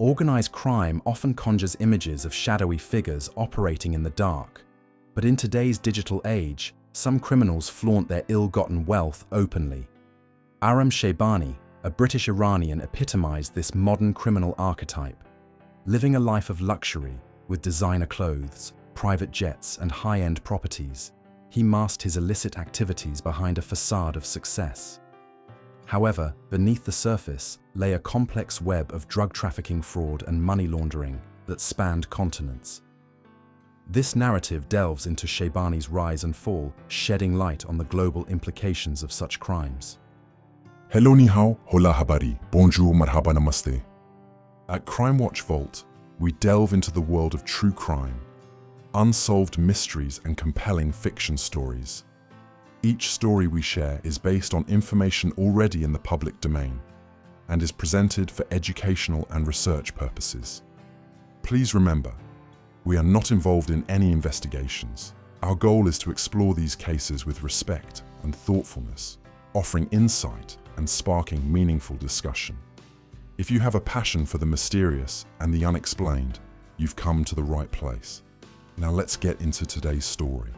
Organized crime often conjures images of shadowy figures operating in the dark. But in today's digital age, some criminals flaunt their ill-gotten wealth openly. Aram Sheibani, a British Iranian, epitomized this modern criminal archetype. Living a life of luxury, with designer clothes, private jets, and high-end properties, he masked his illicit activities behind a facade of success. However, beneath the surface lay a complex web of drug trafficking, fraud, and money laundering that spanned continents. This narrative delves into Sheibani's rise and fall, shedding light on the global implications of such crimes. Hello, ni hao, hola, habari, bonjour, marhaba, namaste. At Crime Watch Vault, we delve into the world of true crime, unsolved mysteries, and compelling fiction stories. Each story we share is based on information already in the public domain and is presented for educational and research purposes. Please remember, we are not involved in any investigations. Our goal is to explore these cases with respect and thoughtfulness, offering insight and sparking meaningful discussion. If you have a passion for the mysterious and the unexplained, you've come to the right place. Now let's get into today's story.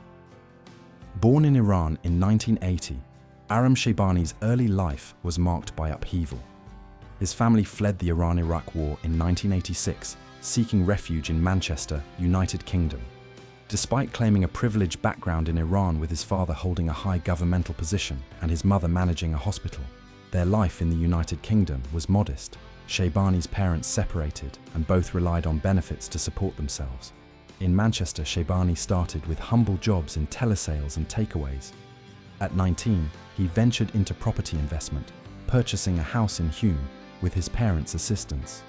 Born in Iran in 1980, Aram Sheibani's early life was marked by upheaval. His family fled the Iran-Iraq War in 1986, seeking refuge in Manchester, United Kingdom. Despite claiming a privileged background in Iran, with his father holding a high governmental position and his mother managing a hospital, their life in the United Kingdom was modest. Sheibani's parents separated and both relied on benefits to support themselves. In Manchester, Sheibani started with humble jobs in telesales and takeaways. At 19, he ventured into property investment, purchasing a house in Hume with his parents' assistance.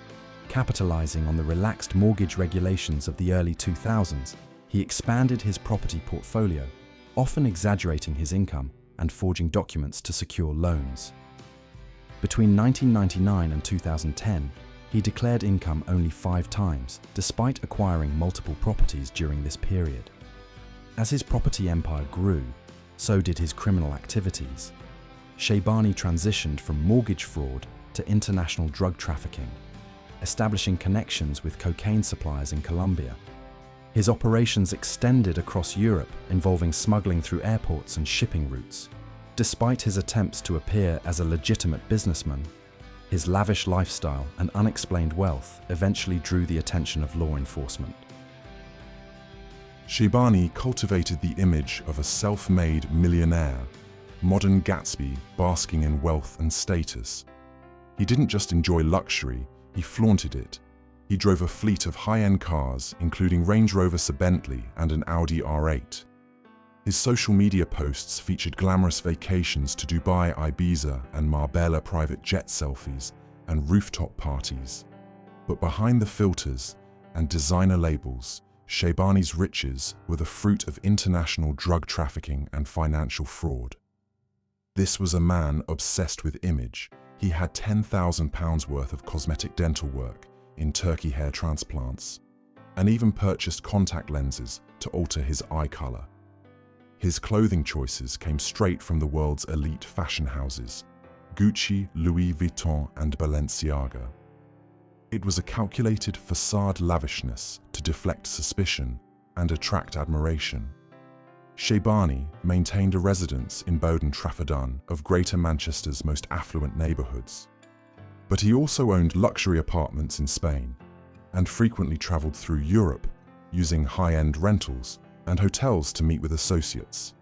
Capitalizing on the relaxed mortgage regulations of the early 2000s, he expanded his property portfolio, often exaggerating his income and forging documents to secure loans. Between 1999 and 2010, he declared income only 5 times, despite acquiring multiple properties during this period. As his property empire grew, so did his criminal activities. Sheibani transitioned from mortgage fraud to international drug trafficking, establishing connections with cocaine suppliers in Colombia. His operations extended across Europe, involving smuggling through airports and shipping routes. Despite his attempts to appear as a legitimate businessman, his lavish lifestyle and unexplained wealth eventually drew the attention of law enforcement. Sheibani cultivated the image of a self-made millionaire, modern Gatsby basking in wealth and status. He didn't just enjoy luxury, he flaunted it. He drove a fleet of high-end cars, including Range Rover Bentley and an Audi R8. His social media posts featured glamorous vacations to Dubai, Ibiza, and Marbella, private jet selfies, and rooftop parties. But behind the filters and designer labels, Sheibani's riches were the fruit of international drug trafficking and financial fraud. This was a man obsessed with image. He had £10,000 worth of cosmetic dental work in Turkey hair transplants, and even purchased contact lenses to alter his eye color. His clothing choices came straight from the world's elite fashion houses, Gucci, Louis Vuitton, and Balenciaga. It was a calculated facade lavishness to deflect suspicion and attract admiration. Sheibani maintained a residence in Bowden Trafford of Greater Manchester's most affluent neighborhoods. But he also owned luxury apartments in Spain and frequently traveled through Europe using high-end rentals and hotels to meet with associates.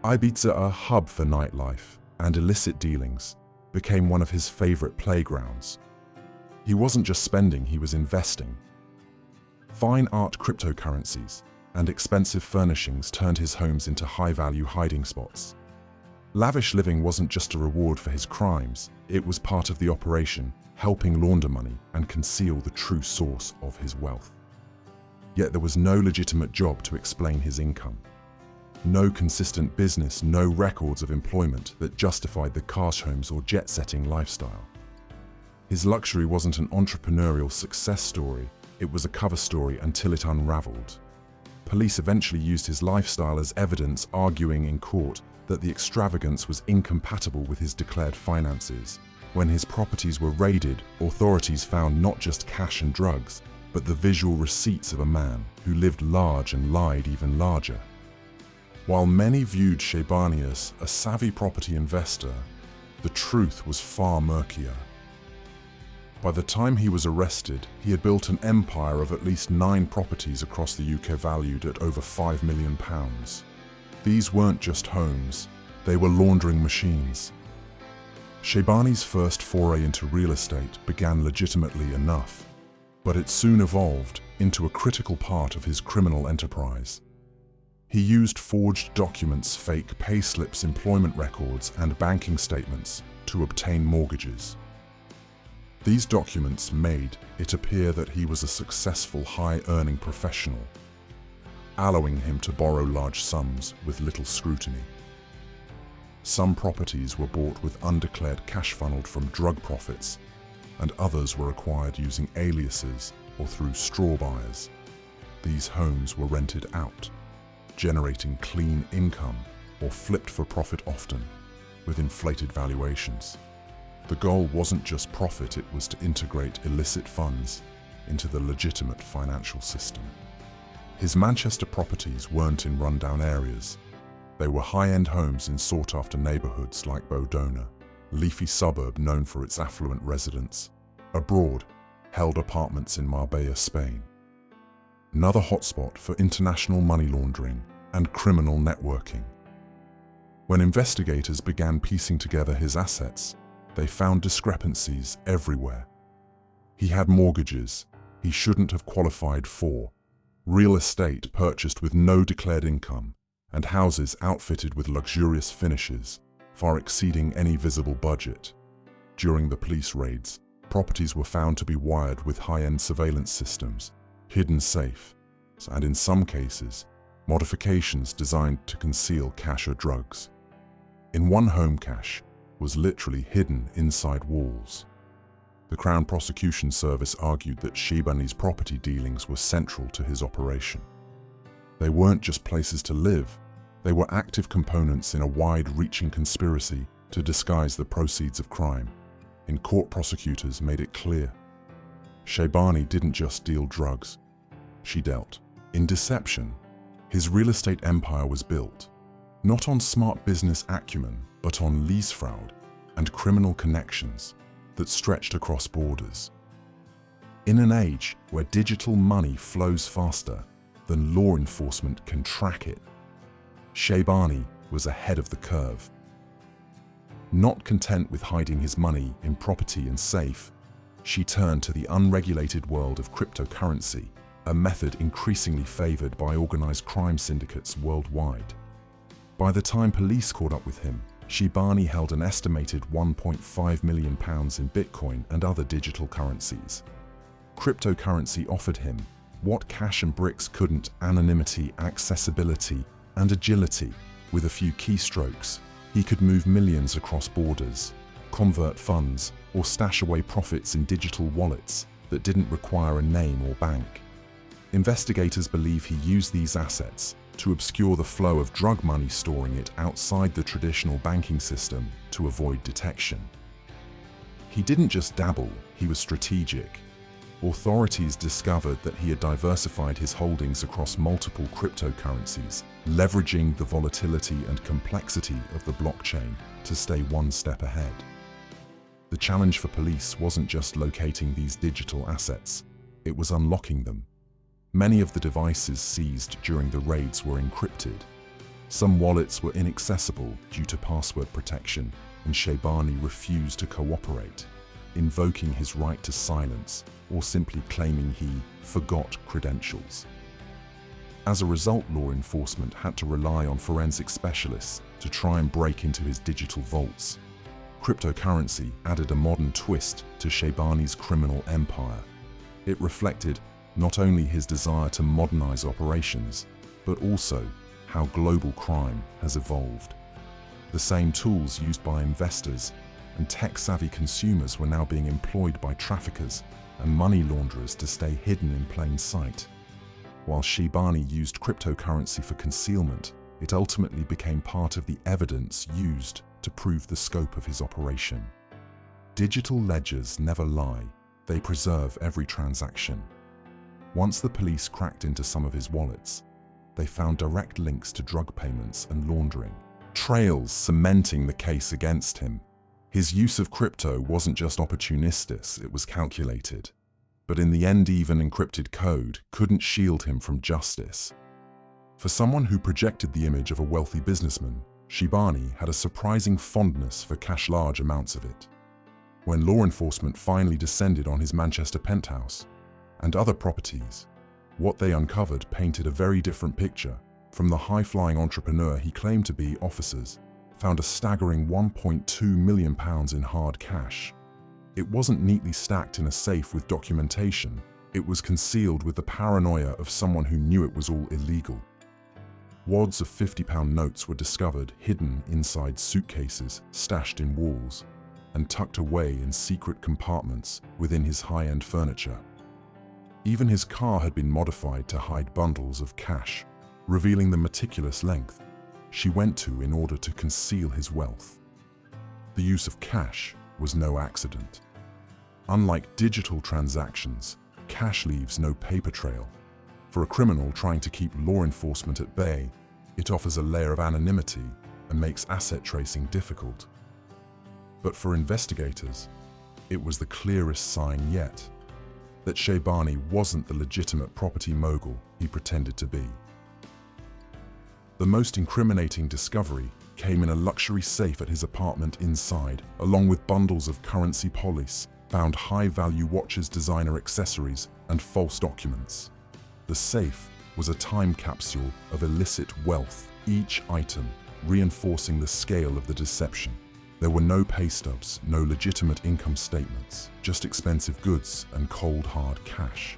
Ibiza, a hub for nightlife and illicit dealings, became one of his favorite playgrounds. He wasn't just spending, he was investing. Fine art, cryptocurrencies, and expensive furnishings turned his homes into high-value hiding spots. Lavish living wasn't just a reward for his crimes, it was part of the operation, helping launder money and conceal the true source of his wealth. Yet there was no legitimate job to explain his income. No consistent business, no records of employment that justified the cash homes or jet-setting lifestyle. His luxury wasn't an entrepreneurial success story, it was a cover story until it unraveled. Police eventually used his lifestyle as evidence, arguing in court that the extravagance was incompatible with his declared finances, When his properties were raided, authorities found not just cash and drugs, but the visual receipts of a man who lived large and lied even larger. While many viewed Sheibani as a savvy property investor, the truth was far murkier. By the time he was arrested, he had built an empire of at least 9 properties across the UK valued at over £5 million. These weren't just homes, they were laundering machines. Sheibani's first foray into real estate began legitimately enough, but it soon evolved into a critical part of his criminal enterprise. He used forged documents, fake payslips, employment records, and banking statements to obtain mortgages. These documents made it appear that he was a successful, high-earning professional, allowing him to borrow large sums with little scrutiny. Some properties were bought with undeclared cash funneled from drug profits, and others were acquired using aliases or through straw buyers. These homes were rented out, generating clean income or flipped for profit, often with inflated valuations. The goal wasn't just profit, it was to integrate illicit funds into the legitimate financial system. His Manchester properties weren't in rundown areas. They were high-end homes in sought-after neighbourhoods like Bodona, a leafy suburb known for its affluent residents. Abroad, held apartments in Marbella, Spain. Another hotspot for international money laundering and criminal networking. When investigators began piecing together his assets, they found discrepancies everywhere. He had mortgages he shouldn't have qualified for, real estate purchased with no declared income, and houses outfitted with luxurious finishes, far exceeding any visible budget. During the police raids, properties were found to be wired with high-end surveillance systems, hidden safes, and in some cases, modifications designed to conceal cash or drugs. In one home, cash was literally hidden inside walls. The Crown Prosecution Service argued that Sheibani's property dealings were central to his operation. They weren't just places to live, they were active components in a wide-reaching conspiracy to disguise the proceeds of crime. In court, prosecutors made it clear Sheibani didn't just deal drugs, she dealt in deception. His real estate empire was built not on smart business acumen, but on lease fraud and criminal connections that stretched across borders. In an age where digital money flows faster than law enforcement can track it, Sheibani was ahead of the curve. Not content with hiding his money in property and safe, she turned to the unregulated world of cryptocurrency, a method increasingly favored by organized crime syndicates worldwide. By the time police caught up with him, Sheibani held an estimated £1.5 million in Bitcoin and other digital currencies. Cryptocurrency offered him what cash and bricks couldn't: anonymity, accessibility, and agility. With a few keystrokes, he could move millions across borders, convert funds, or stash away profits in digital wallets that didn't require a name or bank. Investigators believe he used these assets to obscure the flow of drug money, storing it outside the traditional banking system to avoid detection. He didn't just dabble, he was strategic. Authorities discovered that he had diversified his holdings across multiple cryptocurrencies, leveraging the volatility and complexity of the blockchain to stay one step ahead. The challenge for police wasn't just locating these digital assets, it was unlocking them. Many of the devices seized during the raids were encrypted. Some wallets were inaccessible due to password protection, and Sheibani refused to cooperate, invoking his right to silence or simply claiming he forgot credentials. As a result, law enforcement had to rely on forensic specialists to try and break into his digital vaults. Cryptocurrency added a modern twist to Sheibani's criminal empire. It reflected not only his desire to modernize operations, but also how global crime has evolved. The same tools used by investors and tech-savvy consumers were now being employed by traffickers and money launderers to stay hidden in plain sight. While Sheibani used cryptocurrency for concealment, it ultimately became part of the evidence used to prove the scope of his operation. Digital ledgers never lie. They preserve every transaction. Once the police cracked into some of his wallets, they found direct links to drug payments and laundering, trails cementing the case against him. His use of crypto wasn't just opportunistic, it was calculated. But in the end, even encrypted code couldn't shield him from justice. For someone who projected the image of a wealthy businessman, Sheibani had a surprising fondness for cash, large amounts of it. When law enforcement finally descended on his Manchester penthouse and other properties, what they uncovered painted a very different picture. From the high-flying entrepreneur he claimed to be, officers found a staggering £1.2 million in hard cash. It wasn't neatly stacked in a safe with documentation. It was concealed with the paranoia of someone who knew it was all illegal. Wads of £50 notes were discovered hidden inside suitcases, stashed in walls, and tucked away in secret compartments within his high-end furniture. Even his car had been modified to hide bundles of cash, revealing the meticulous length she went to in order to conceal his wealth. The use of cash was no accident. Unlike digital transactions, cash leaves no paper trail. For a criminal trying to keep law enforcement at bay, it offers a layer of anonymity and makes asset tracing difficult. But for investigators, it was the clearest sign yet that Sheibani wasn't the legitimate property mogul he pretended to be. The most incriminating discovery came in a luxury safe at his apartment. Inside, along with bundles of currency, police found high-value watches, designer accessories, and false documents. The safe was a time capsule of illicit wealth, each item reinforcing the scale of the deception. There were no pay stubs, no legitimate income statements, just expensive goods and cold hard cash.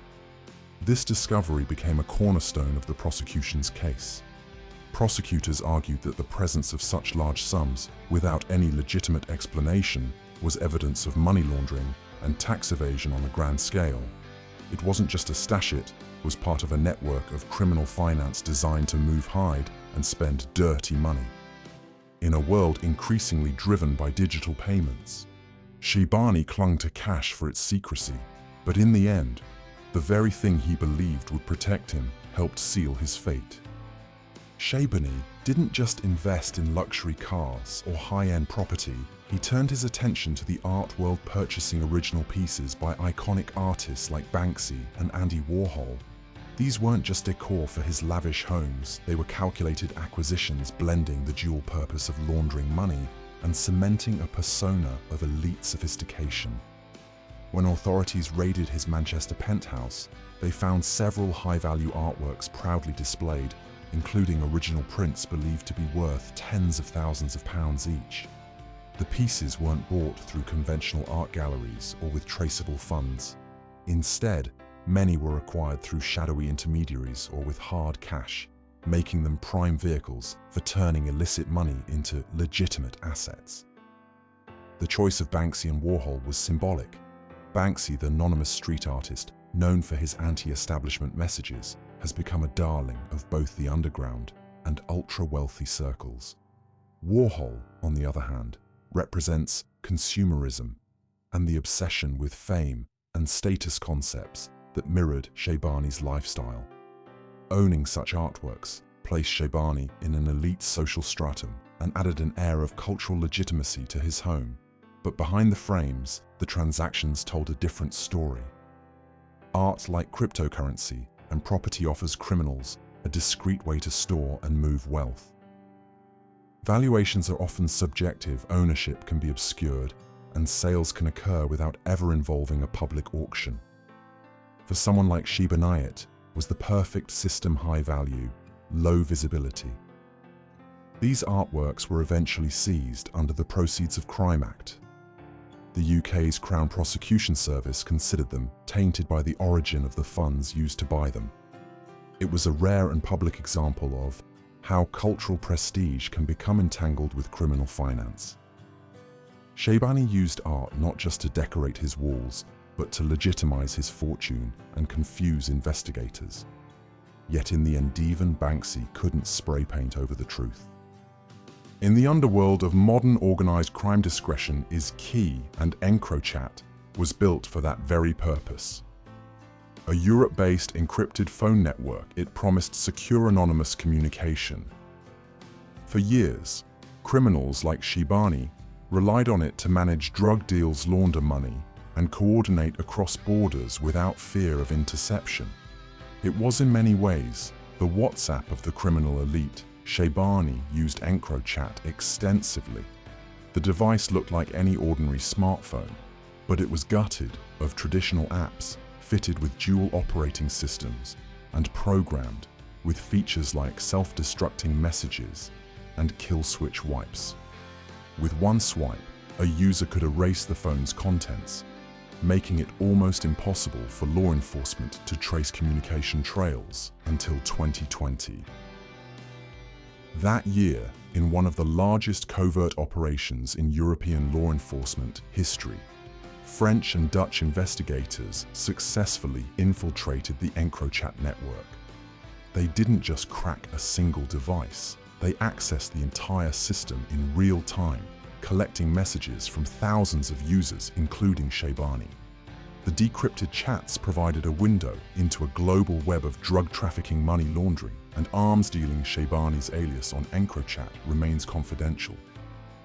This discovery became a cornerstone of the prosecution's case. Prosecutors argued that the presence of such large sums, without any legitimate explanation, was evidence of money laundering and tax evasion on a grand scale. It wasn't just a stash, it was part of a network of criminal finance designed to move, hide, and spend dirty money. In a world increasingly driven by digital payments, Sheibani clung to cash for its secrecy, but in the end, the very thing he believed would protect him helped seal his fate. Sheibani didn't just invest in luxury cars or high-end property. He turned his attention to the art world, purchasing original pieces by iconic artists like Banksy and Andy Warhol. These weren't just decor for his lavish homes, they were calculated acquisitions blending the dual purpose of laundering money and cementing a persona of elite sophistication. When authorities raided his Manchester penthouse, they found several high-value artworks proudly displayed, including original prints believed to be worth tens of thousands of pounds each. The pieces weren't bought through conventional art galleries or with traceable funds. Instead, many were acquired through shadowy intermediaries or with hard cash, making them prime vehicles for turning illicit money into legitimate assets. The choice of Banksy and Warhol was symbolic. Banksy, the anonymous street artist known for his anti-establishment messages, has become a darling of both the underground and ultra-wealthy circles. Warhol, on the other hand, represents consumerism and the obsession with fame and status concepts that mirrored Sheibani's lifestyle. Owning such artworks placed Sheibani in an elite social stratum and added an air of cultural legitimacy to his home. But behind the frames, the transactions told a different story. Art, like cryptocurrency and property, offers criminals a discreet way to store and move wealth. Valuations are often subjective, ownership can be obscured, and sales can occur without ever involving a public auction. For someone like Sheibani, it was the perfect system: high value, low visibility. These artworks were eventually seized under the Proceeds of Crime Act. The UK's Crown Prosecution Service considered them tainted by the origin of the funds used to buy them. It was a rare and public example of how cultural prestige can become entangled with criminal finance. Sheibani used art not just to decorate his walls, but to legitimize his fortune and confuse investigators. Yet in the end, even Banksy couldn't spray paint over the truth. In the underworld of modern organized crime, discretion is key, and EncroChat was built for that very purpose. A Europe-based encrypted phone network, it promised secure anonymous communication. For years, criminals like Sheibani relied on it to manage drug deals, launder money, and coordinate across borders without fear of interception. It was in many ways the WhatsApp of the criminal elite. Sheibani used EncroChat extensively. The device looked like any ordinary smartphone, but it was gutted of traditional apps, fitted with dual operating systems, and programmed with features like self-destructing messages and kill switch wipes. With one swipe, a user could erase the phone's contents, making it almost impossible for law enforcement to trace communication trails until 2020. That year, in one of the largest covert operations in European law enforcement history, French and Dutch investigators successfully infiltrated the EncroChat network. They didn't just crack a single device, they accessed the entire system in real time, collecting messages from thousands of users, including Sheibani. The decrypted chats provided a window into a global web of drug trafficking, money laundering, and arms dealing. Sheibani's alias on EncroChat remains confidential,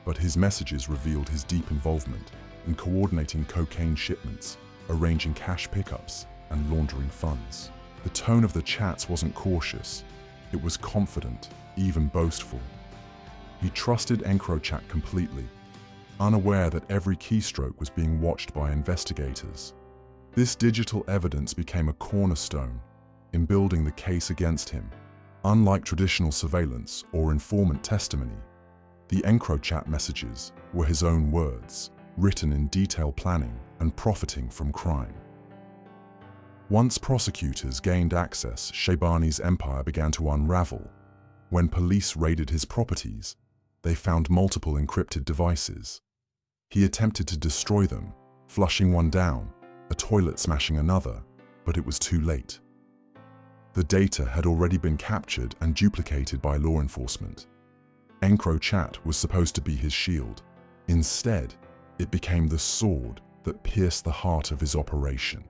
but his messages revealed his deep involvement in coordinating cocaine shipments, arranging cash pickups, and laundering funds. The tone of the chats wasn't cautious, it was confident, even boastful. He trusted EncroChat completely, unaware that every keystroke was being watched by investigators. This digital evidence became a cornerstone in building the case against him. Unlike traditional surveillance or informant testimony, the EncroChat messages were his own words, written in detailed planning and profiting from crime. Once prosecutors gained access, Sheibani's empire began to unravel. When police raided his properties, they found multiple encrypted devices. He attempted to destroy them, flushing one down, a toilet smashing another, but it was too late. The data had already been captured and duplicated by law enforcement. EncroChat was supposed to be his shield. Instead, it became the sword that pierced the heart of his operation.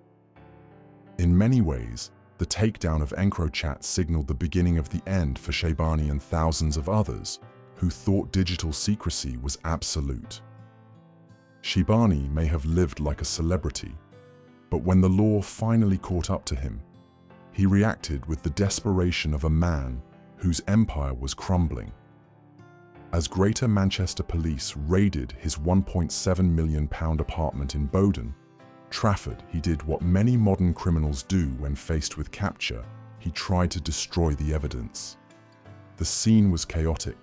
In many ways, the takedown of EncroChat signaled the beginning of the end for Sheibani and thousands of others who thought digital secrecy was absolute. Sheibani may have lived like a celebrity, but when the law finally caught up to him, he reacted with the desperation of a man whose empire was crumbling. As Greater Manchester Police raided his £1.7 million apartment in Bowden, Trafford, he did what many modern criminals do when faced with capture. He tried to destroy the evidence. The scene was chaotic.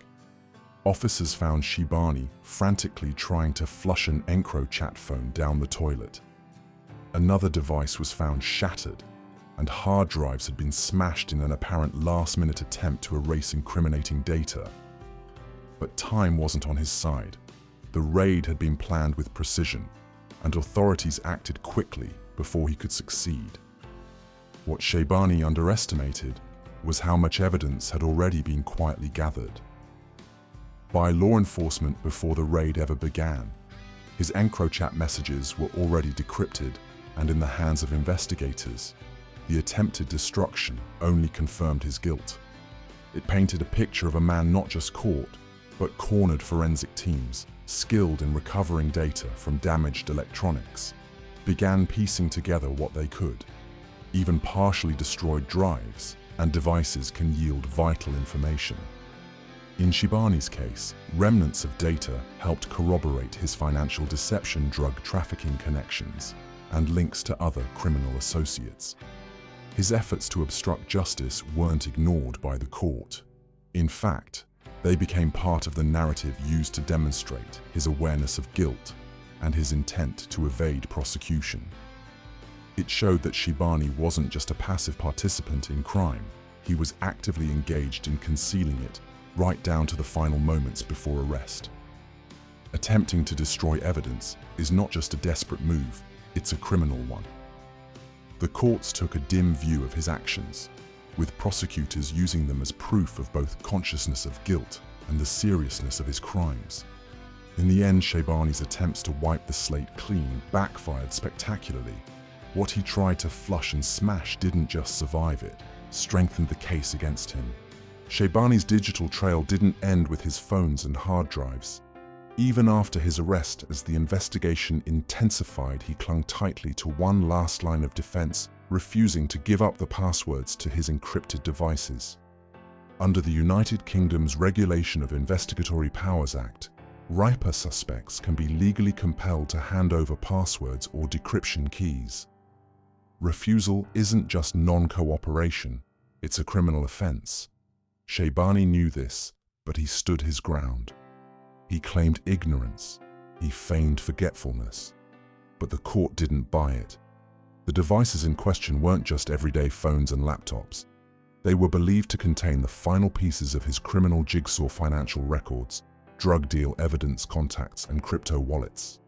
Officers found Sheibani frantically trying to flush an EncroChat phone down the toilet. Another device was found shattered, and hard drives had been smashed in an apparent last-minute attempt to erase incriminating data. But time wasn't on his side. The raid had been planned with precision, and authorities acted quickly before he could succeed. What Sheibani underestimated was how much evidence had already been quietly gathered. By law enforcement before the raid ever began, his EncroChat messages were already decrypted, and in the hands of investigators, the attempted destruction only confirmed his guilt. It painted a picture of a man not just caught, but cornered. Forensic teams, skilled in recovering data from damaged electronics, began piecing together what they could. Even partially destroyed drives and devices can yield vital information. In Sheibani's case, remnants of data helped corroborate his financial deception, drug trafficking connections, and links to other criminal associates. His efforts to obstruct justice weren't ignored by the court. In fact, they became part of the narrative used to demonstrate his awareness of guilt and his intent to evade prosecution. It showed that Sheibani wasn't just a passive participant in crime, he was actively engaged in concealing it, right down to the final moments before arrest. Attempting to destroy evidence is not just a desperate move, it's a criminal one. The courts took a dim view of his actions, with prosecutors using them as proof of both consciousness of guilt and the seriousness of his crimes. In the end, Sheibani's attempts to wipe the slate clean backfired spectacularly. What he tried to flush and smash didn't just survive, it strengthened the case against him. Sheibani's digital trail didn't end with his phones and hard drives. Even after his arrest, as the investigation intensified, he clung tightly to one last line of defense, refusing to give up the passwords to his encrypted devices. Under the United Kingdom's Regulation of Investigatory Powers Act, riper suspects can be legally compelled to hand over passwords or decryption keys. Refusal isn't just non-cooperation, it's a criminal offense. Sheibani knew this, but he stood his ground. He claimed ignorance, he feigned forgetfulness, but the court didn't buy it. The devices in question weren't just everyday phones and laptops. They were believed to contain the final pieces of his criminal jigsaw: financial records, drug deal evidence, contacts, and crypto wallets.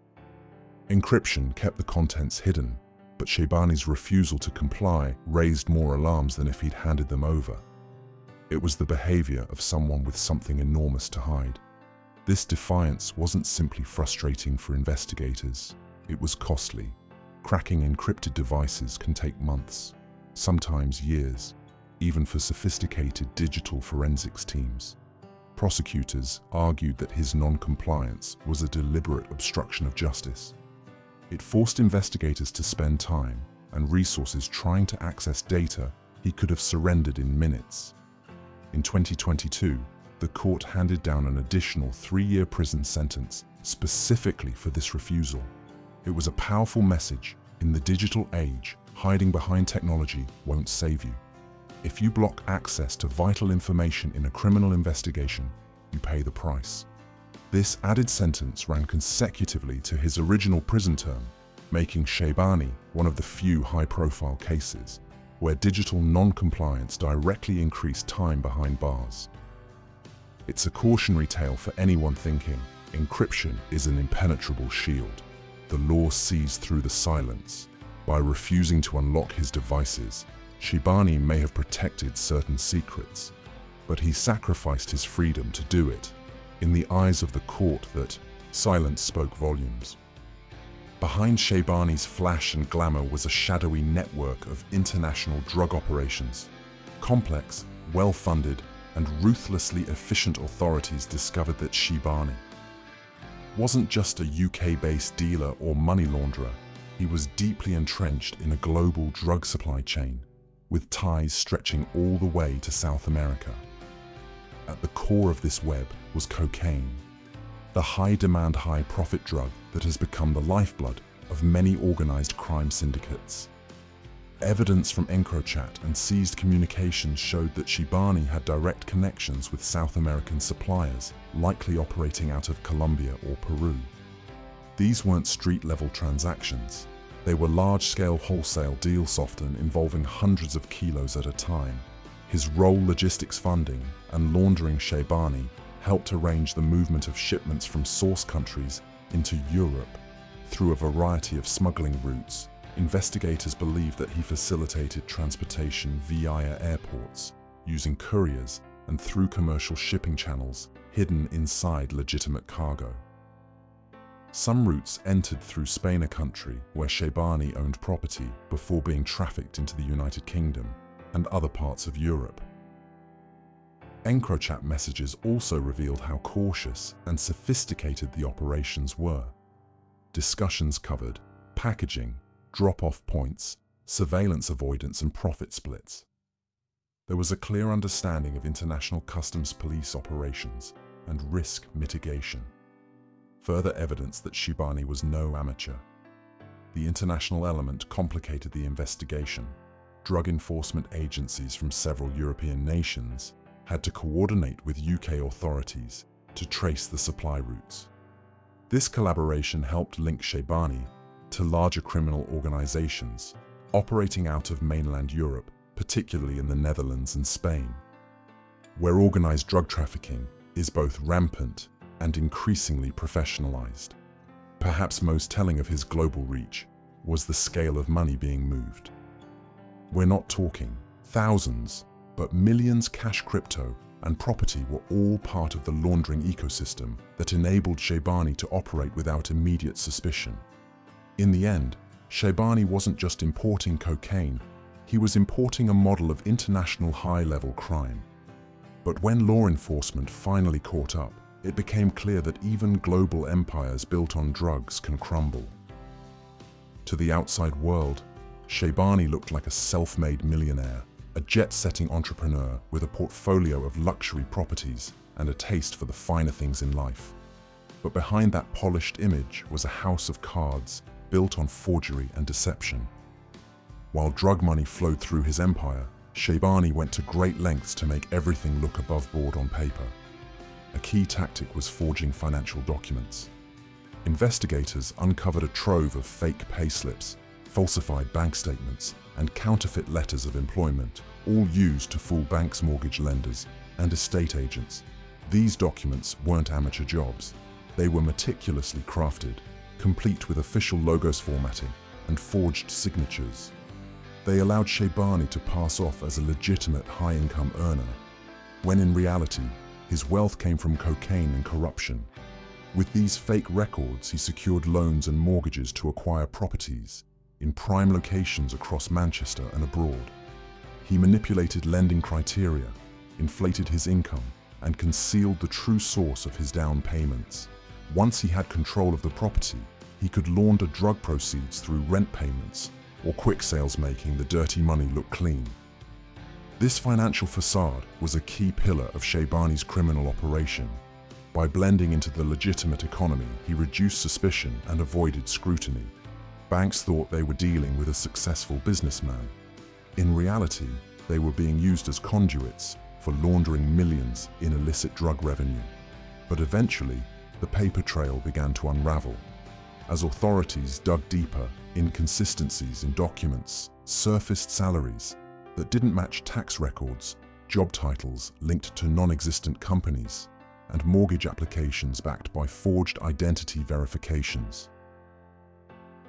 Encryption kept the contents hidden, but Sheibani's refusal to comply raised more alarms than if he'd handed them over. It was the behavior of someone with something enormous to hide. This defiance wasn't simply frustrating for investigators, it was costly. Cracking encrypted devices can take months, sometimes years, even for sophisticated digital forensics teams. Prosecutors argued that his non-compliance was a deliberate obstruction of justice. It forced investigators to spend time and resources trying to access data he could have surrendered in minutes. In 2022, the court handed down an additional 3-year prison sentence specifically for this refusal. It was a powerful message: in the digital age, hiding behind technology won't save you. If you block access to vital information in a criminal investigation, you pay the price. This added sentence ran consecutively to his original prison term, making Sheibani one of the few high-profile cases where digital non-compliance directly increased time behind bars. It's a cautionary tale for anyone thinking encryption is an impenetrable shield. The law sees through the silence. By refusing to unlock his devices, Sheibani may have protected certain secrets, but he sacrificed his freedom to do it. In the eyes of the court, that silence spoke volumes. Behind Sheibani's flash and glamour was a shadowy network of international drug operations. Complex, well-funded, and ruthlessly efficient authorities discovered that Sheibani wasn't just a UK-based dealer or money launderer. He was deeply entrenched in a global drug supply chain, with ties stretching all the way to South America. At the core of this web was cocaine, the high-demand, high-profit drug that has become the lifeblood of many organized crime syndicates. Evidence from EncroChat and seized communications showed that Sheibani had direct connections with South American suppliers, likely operating out of Colombia or Peru. These weren't street-level transactions. They were large-scale wholesale deals, often involving hundreds of kilos at a time. His role, logistics funding, and laundering Sheibani helped arrange the movement of shipments from source countries into Europe through a variety of smuggling routes. Investigators believe that he facilitated transportation via airports, using couriers, and through commercial shipping channels hidden inside legitimate cargo. Some routes entered through Spain, a country where Sheibani owned property, before being trafficked into the United Kingdom and other parts of Europe. EncroChat messages also revealed how cautious and sophisticated the operations were. Discussions covered packaging, drop-off points, surveillance avoidance, and profit splits. There was a clear understanding of international customs police operations and risk mitigation. Further evidence that Sheibani was no amateur. The international element complicated the investigation. Drug enforcement agencies from several European nations had to coordinate with UK authorities to trace the supply routes. This collaboration helped link Sheibani to larger criminal organizations operating out of mainland Europe, particularly in the Netherlands and Spain, where organized drug trafficking is both rampant and increasingly professionalized. Perhaps most telling of his global reach was the scale of money being moved. We're not talking thousands, but millions cash crypto and property were all part of the laundering ecosystem that enabled Sheibani to operate without immediate suspicion. In the end, Sheibani wasn't just importing cocaine, he was importing a model of international high-level crime. But when law enforcement finally caught up, it became clear that even global empires built on drugs can crumble. To the outside world, Sheibani looked like a self-made millionaire, a jet-setting entrepreneur with a portfolio of luxury properties and a taste for the finer things in life. But behind that polished image was a house of cards built on forgery and deception. While drug money flowed through his empire, Sheibani went to great lengths to make everything look above board on paper. A key tactic was forging financial documents. Investigators uncovered a trove of fake payslips, falsified bank statements, and counterfeit letters of employment, all used to fool banks, mortgage lenders, and estate agents. These documents weren't amateur jobs. They were meticulously crafted, complete with official logos formatting and forged signatures. They allowed Sheibani to pass off as a legitimate high-income earner, when in reality, his wealth came from cocaine and corruption. With these fake records, he secured loans and mortgages to acquire properties in prime locations across Manchester and abroad. He manipulated lending criteria, inflated his income, and concealed the true source of his down payments. Once he had control of the property, he could launder drug proceeds through rent payments or quick sales, making the dirty money look clean. This financial facade was a key pillar of Sheibani's criminal operation. By blending into the legitimate economy, he reduced suspicion and avoided scrutiny. Banks thought they were dealing with a successful businessman. In reality, they were being used as conduits for laundering millions in illicit drug revenue. But eventually, the paper trail began to unravel. As authorities dug deeper, inconsistencies in documents surfaced: salaries that didn't match tax records, job titles linked to non-existent companies, and mortgage applications backed by forged identity verifications.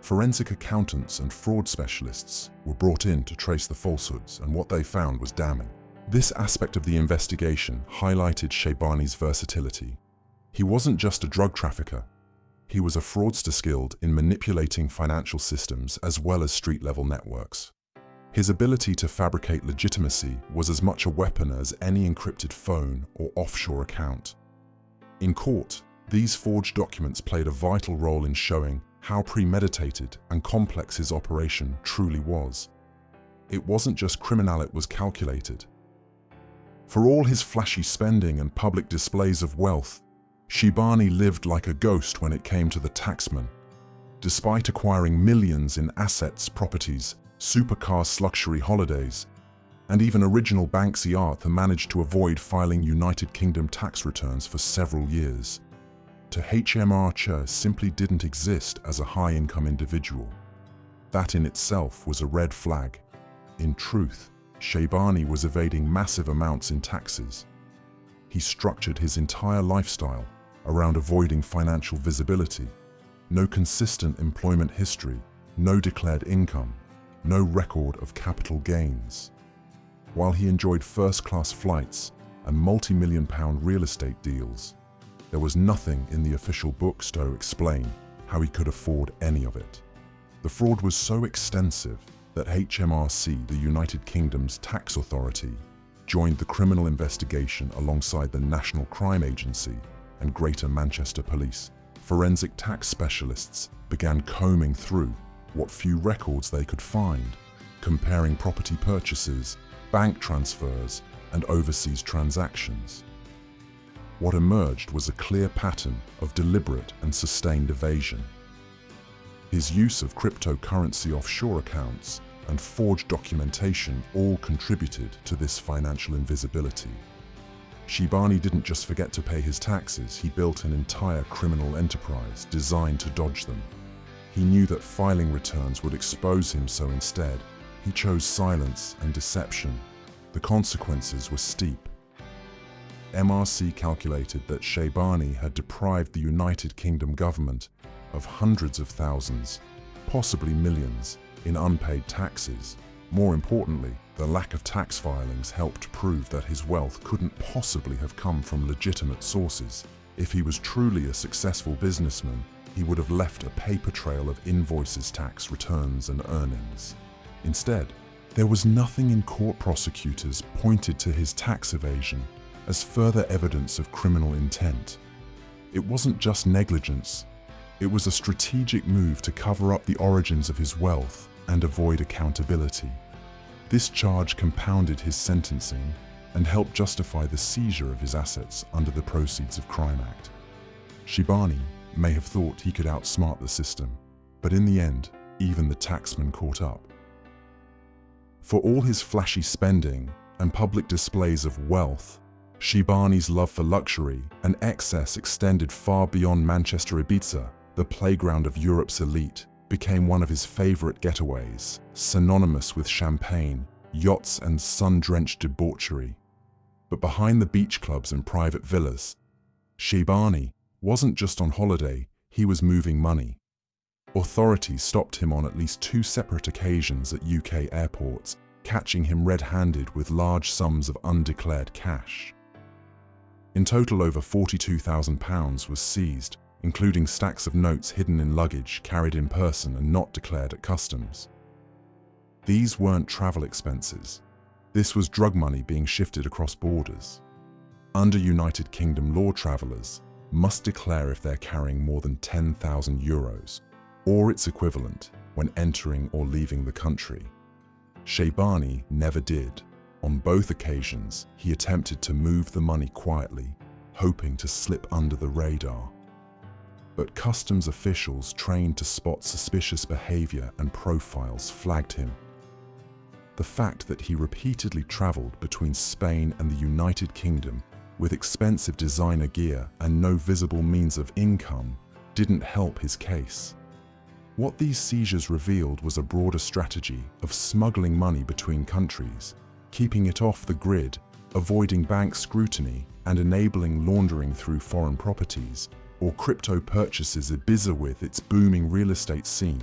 Forensic accountants and fraud specialists were brought in to trace the falsehoods, and what they found was damning. This aspect of the investigation highlighted Sheibani's versatility. He wasn't just a drug trafficker. He was a fraudster skilled in manipulating financial systems as well as street-level networks. His ability to fabricate legitimacy was as much a weapon as any encrypted phone or offshore account. In court, these forged documents played a vital role in showing how premeditated and complex his operation truly was. It wasn't just criminal, it was calculated. For all his flashy spending and public displays of wealth, Sheibani lived like a ghost when it came to the taxman. Despite acquiring millions in assets, properties, supercars, luxury holidays, and even original Banksy art, he managed to avoid filing United Kingdom tax returns for several years. To HMRC simply didn't exist as a high-income individual. That in itself was a red flag. In truth, Sheibani was evading massive amounts in taxes. He structured his entire lifestyle around avoiding financial visibility. No consistent employment history, no declared income, no record of capital gains. While he enjoyed first-class flights and multi-million-pound real estate deals, there was nothing in the official books to explain how he could afford any of it. The fraud was so extensive that HMRC, the United Kingdom's tax authority, joined the criminal investigation alongside the National Crime Agency and Greater Manchester Police. Forensic tax specialists began combing through what few records they could find, comparing property purchases, bank transfers, and overseas transactions. What emerged was a clear pattern of deliberate and sustained evasion. His use of cryptocurrency offshore accounts and forged documentation all contributed to this financial invisibility. Sheibani didn't just forget to pay his taxes, he built an entire criminal enterprise designed to dodge them. He knew that filing returns would expose him, so instead, he chose silence and deception. The consequences were steep. MRC calculated that Sheibani had deprived the United Kingdom government of hundreds of thousands, possibly millions, in unpaid taxes, More importantly, the lack of tax filings helped prove that his wealth couldn't possibly have come from legitimate sources. If he was truly a successful businessman, he would have left a paper trail of invoices, tax returns, and earnings. Instead, there was nothing in court. Prosecutors pointed to his tax evasion as further evidence of criminal intent. It wasn't just negligence, it was a strategic move to cover up the origins of his wealth and avoid accountability. This charge compounded his sentencing and helped justify the seizure of his assets under the Proceeds of Crime Act. Sheibani may have thought he could outsmart the system, but in the end, even the taxman caught up. For all his flashy spending and public displays of wealth, Sheibani's love for luxury and excess extended far beyond Manchester. Ibiza, the playground of Europe's elite, became one of his favorite getaways, synonymous with champagne, yachts, and sun-drenched debauchery. But behind the beach clubs and private villas, Sheibani wasn't just on holiday, he was moving money. Authorities stopped him on at least 2 separate occasions at UK airports, catching him red-handed with large sums of undeclared cash. In total, over £42,000 was seized, including stacks of notes hidden in luggage carried in person and not declared at customs. These weren't travel expenses. This was drug money being shifted across borders. Under United Kingdom law, travellers must declare if they're carrying more than €10,000, or its equivalent, when entering or leaving the country. Sheibani never did. On both occasions, he attempted to move the money quietly, hoping to slip under the radar. But customs officials trained to spot suspicious behavior and profiles flagged him. The fact that he repeatedly traveled between Spain and the United Kingdom with expensive designer gear and no visible means of income didn't help his case. What these seizures revealed was a broader strategy of smuggling money between countries, keeping it off the grid, avoiding bank scrutiny, and enabling laundering through foreign properties or crypto purchases. Ibiza, with its booming real estate scene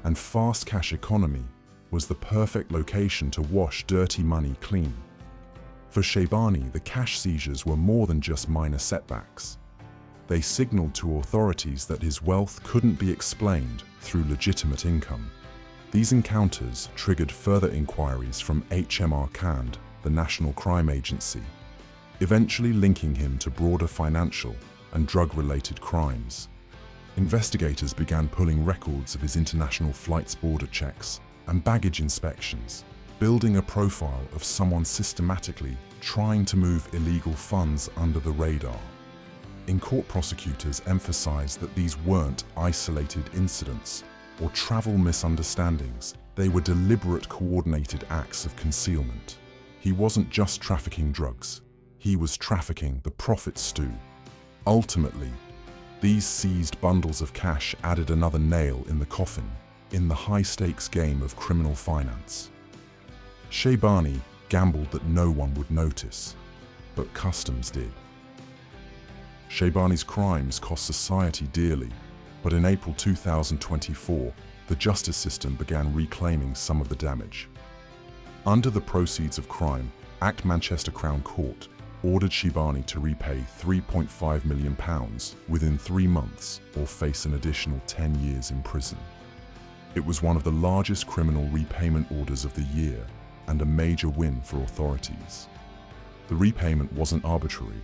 and fast cash economy, was the perfect location to wash dirty money clean. For Sheibani, the cash seizures were more than just minor setbacks. They signaled to authorities that his wealth couldn't be explained through legitimate income. These encounters triggered further inquiries from HMR Cand, the National Crime Agency, eventually linking him to broader financial and drug-related crimes. Investigators began pulling records of his international flights, border checks, and baggage inspections, building a profile of someone systematically trying to move illegal funds under the radar. In court, prosecutors emphasized that these weren't isolated incidents or travel misunderstandings. They were deliberate, coordinated acts of concealment. He wasn't just trafficking drugs, he was trafficking the profit stew. Ultimately, these seized bundles of cash added another nail in the coffin in the high-stakes game of criminal finance. Sheibani gambled that no one would notice, but customs did. Sheibani's crimes cost society dearly, but in April 2024, the justice system began reclaiming some of the damage. Under the Proceeds of Crime Act, Manchester Crown Court ordered Sheibani to repay £3.5 million within 3 months or face an additional 10 years in prison. It was one of the largest criminal repayment orders of the year and a major win for authorities. The repayment wasn't arbitrary.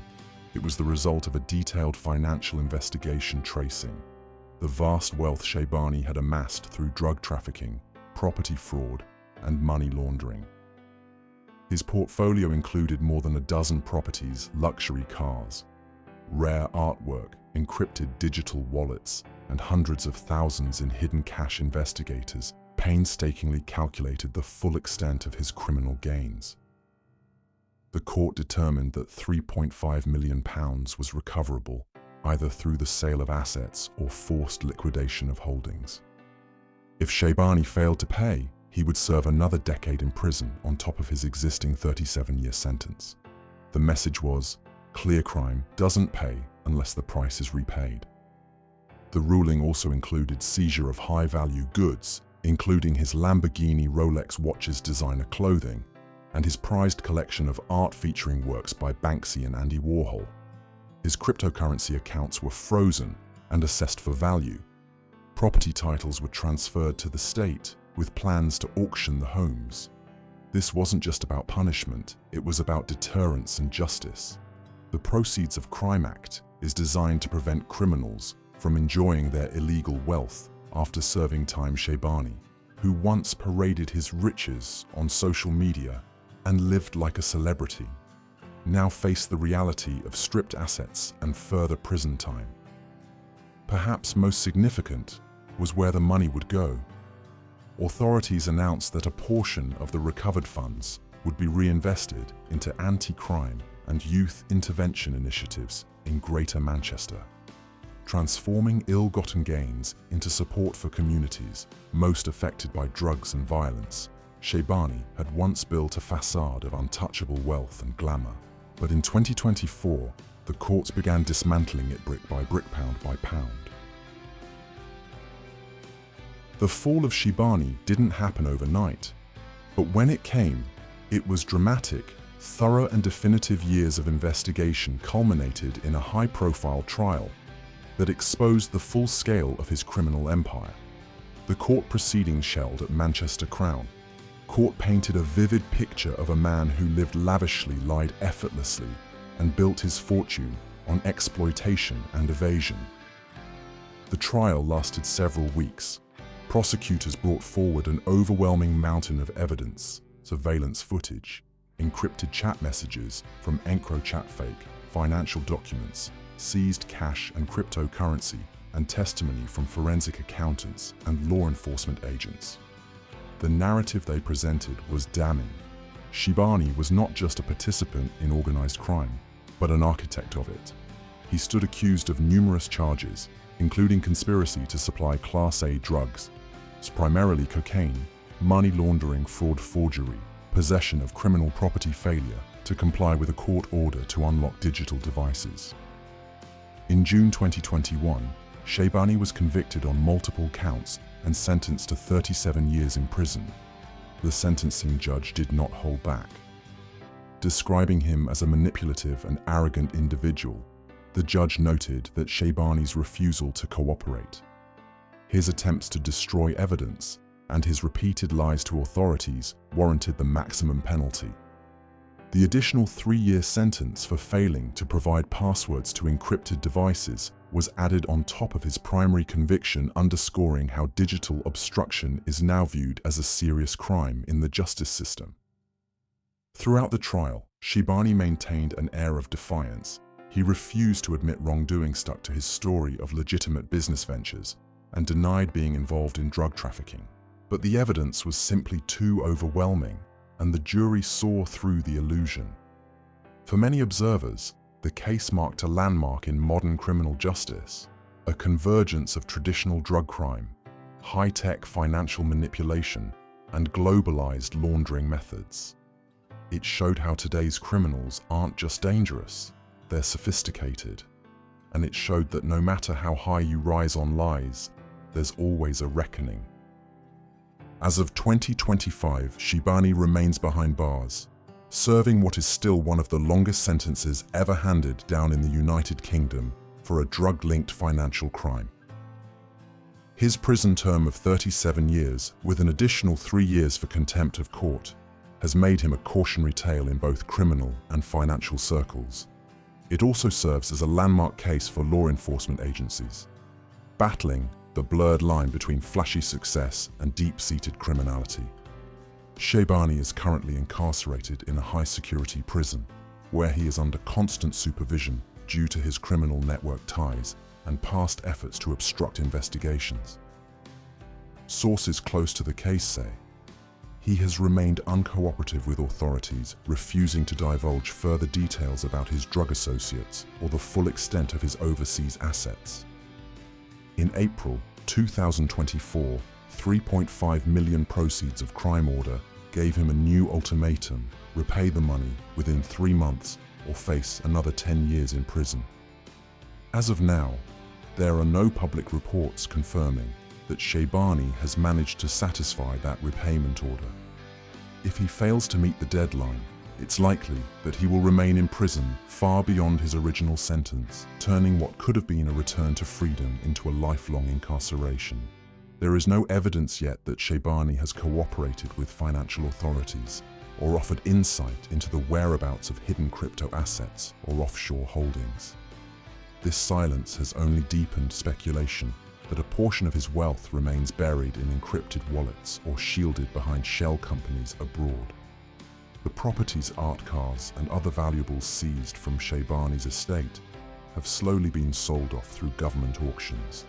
It was the result of a detailed financial investigation tracing the vast wealth Sheibani had amassed through drug trafficking, property fraud, and money laundering. His portfolio included more than a dozen properties, luxury cars, rare artwork, encrypted digital wallets, and hundreds of thousands in hidden cash. Investigators painstakingly calculated the full extent of his criminal gains. The court determined that £3.5 million was recoverable either through the sale of assets or forced liquidation of holdings. If Sheibani failed to pay, he would serve another decade in prison on top of his existing 37-year sentence. The message was, clear crime doesn't pay unless the price is repaid. The ruling also included seizure of high-value goods, including his Lamborghini Rolex watches designer clothing and his prized collection of art featuring works by Banksy and Andy Warhol. His cryptocurrency accounts were frozen and assessed for value. Property titles were transferred to the state, with plans to auction the homes. This wasn't just about punishment, it was about deterrence and justice. The Proceeds of Crime Act is designed to prevent criminals from enjoying their illegal wealth after serving time. Sheibani, who once paraded his riches on social media and lived like a celebrity, now faced the reality of stripped assets and further prison time. Perhaps most significant was where the money would go. Authorities announced that a portion of the recovered funds would be reinvested into anti-crime and youth intervention initiatives in Greater Manchester, transforming ill-gotten gains into support for communities most affected by drugs and violence. Sheibani had once built a facade of untouchable wealth and glamour, but in 2024, the courts began dismantling it brick by brick, pound by pound. The fall of Sheibani didn't happen overnight, but when it came, it was dramatic. Thorough and definitive years of investigation culminated in a high-profile trial that exposed the full scale of his criminal empire. The court proceedings held at Manchester Crown Court painted a vivid picture of a man who lived lavishly, lied effortlessly, and built his fortune on exploitation and evasion. The trial lasted several weeks. Prosecutors brought forward an overwhelming mountain of evidence: surveillance footage, encrypted chat messages from EncroChat, fake financial documents, seized cash and cryptocurrency, and testimony from forensic accountants and law enforcement agents. The narrative they presented was damning. Sheibani was not just a participant in organized crime, but an architect of it. He stood accused of numerous charges, including conspiracy to supply Class A drugs, primarily cocaine, money laundering, fraud, forgery, possession of criminal property, failure to comply with a court order to unlock digital devices. In June 2021, Sheibani was convicted on multiple counts and sentenced to 37 years in prison. The sentencing judge did not hold back. Describing him as a manipulative and arrogant individual, the judge noted that Sheibani's refusal to cooperate, his attempts to destroy evidence, and his repeated lies to authorities warranted the maximum penalty. The additional 3-year sentence for failing to provide passwords to encrypted devices was added on top of his primary conviction, underscoring how digital obstruction is now viewed as a serious crime in the justice system. Throughout the trial, Sheibani maintained an air of defiance. He refused to admit wrongdoing, stuck to his story of legitimate business ventures, and denied being involved in drug trafficking. But the evidence was simply too overwhelming, and the jury saw through the illusion. For many observers, the case marked a landmark in modern criminal justice, a convergence of traditional drug crime, high-tech financial manipulation, and globalized laundering methods. It showed how today's criminals aren't just dangerous, they're sophisticated. And it showed that no matter how high you rise on lies, there's always a reckoning. As of 2025, Sheibani remains behind bars, serving what is still one of the longest sentences ever handed down in the United Kingdom for a drug-linked financial crime. His prison term of 37 years, with an additional 3 years for contempt of court, has made him a cautionary tale in both criminal and financial circles. It also serves as a landmark case for law enforcement agencies, battling the blurred line between flashy success and deep-seated criminality. Sheibani is currently incarcerated in a high-security prison, where he is under constant supervision due to his criminal network ties and past efforts to obstruct investigations. Sources close to the case say he has remained uncooperative with authorities, refusing to divulge further details about his drug associates or the full extent of his overseas assets. In April 2024, 3.5 million proceeds of crime order gave him a new ultimatum: repay the money within 3 months or face another 10 years in prison. As of now, there are no public reports confirming that Sheibani has managed to satisfy that repayment order. If he fails to meet the deadline, it's likely that he will remain in prison far beyond his original sentence, turning what could have been a return to freedom into a lifelong incarceration. There is no evidence yet that Sheibani has cooperated with financial authorities or offered insight into the whereabouts of hidden crypto assets or offshore holdings. This silence has only deepened speculation that a portion of his wealth remains buried in encrypted wallets or shielded behind shell companies abroad. The properties, art cars, and other valuables seized from Sheibani's estate have slowly been sold off through government auctions.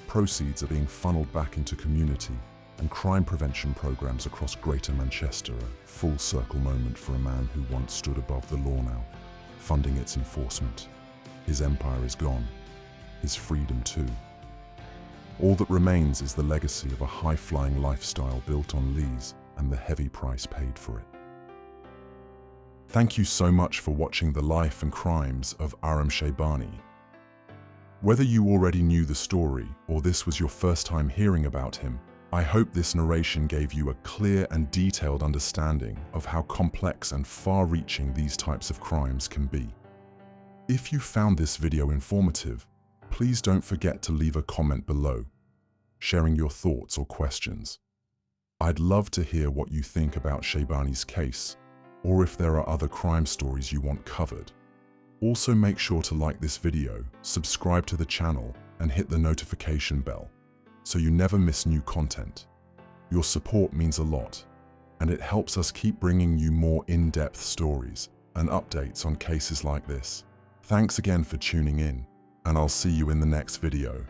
Proceeds are being funneled back into community and crime prevention programs across Greater Manchester, a full-circle moment for a man who once stood above the law now, funding its enforcement. His empire is gone, his freedom too. All that remains is the legacy of a high-flying lifestyle built on lees and the heavy price paid for it. Thank you so much for watching the life and crimes of Aram Sheibani. Whether you already knew the story or this was your first time hearing about him, I hope this narration gave you a clear and detailed understanding of how complex and far-reaching these types of crimes can be. If you found this video informative, please don't forget to leave a comment below, sharing your thoughts or questions. I'd love to hear what you think about Sheibani's case, or if there are other crime stories you want covered. Also make sure to like this video, subscribe to the channel, and hit the notification bell, so you never miss new content. Your support means a lot, and it helps us keep bringing you more in-depth stories and updates on cases like this. Thanks again for tuning in, and I'll see you in the next video.